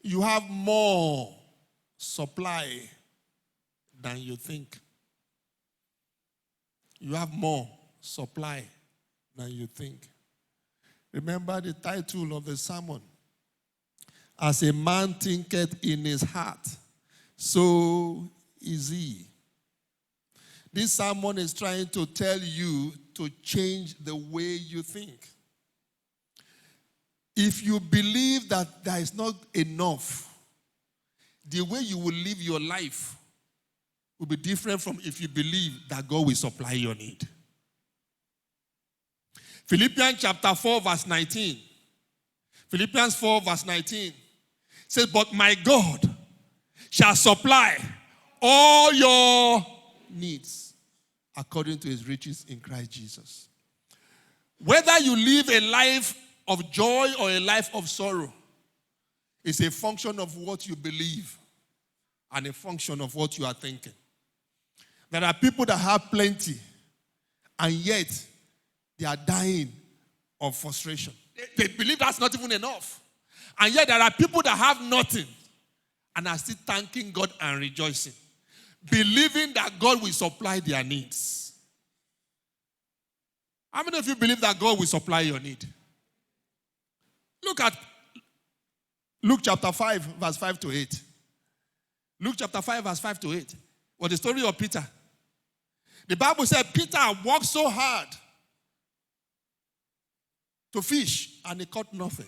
You have more supply than you think. You have more supply than you think. Remember the title of the sermon. As a man thinketh in his heart, so is he. This sermon is trying to tell you to change the way you think. If you believe that there is not enough, the way you will live your life will be different from if you believe that God will supply your need. Philippians chapter 4 verse 19. Philippians 4 verse 19 says, but my God shall supply all your needs according to his riches in Christ Jesus. Whether you live a life of joy or a life of sorrow is a function of what you believe and a function of what you are thinking. There are people that have plenty and yet they are dying of frustration. They believe that's not even enough. And yet there are people that have nothing and are still thanking God and rejoicing, believing that God will supply their needs. How many of you believe that God will supply your need? Look at Luke chapter 5, verse 5 to 8. Luke chapter 5, verse 5 to 8. Was the story of Peter. The Bible said Peter worked so hard to fish and he caught nothing.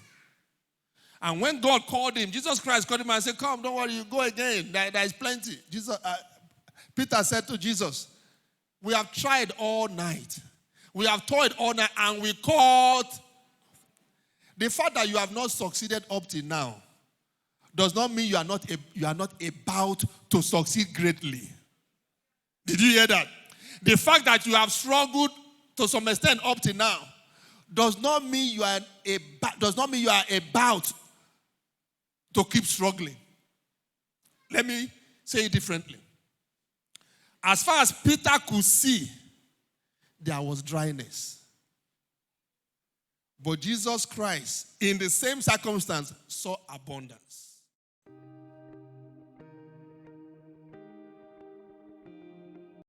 And when God called him, Jesus Christ called him and said, come, don't worry, you go again. There is plenty. Peter said to Jesus, we have tried all night. We have toiled all night and we caught. The fact that you have not succeeded up till now does not mean you are not about to succeed greatly. Did you hear that? The fact that you have struggled to some extent up till now does not mean you are about to keep struggling. Let me say it differently. As far as Peter could see, there was dryness. But Jesus Christ, in the same circumstance, saw abundance.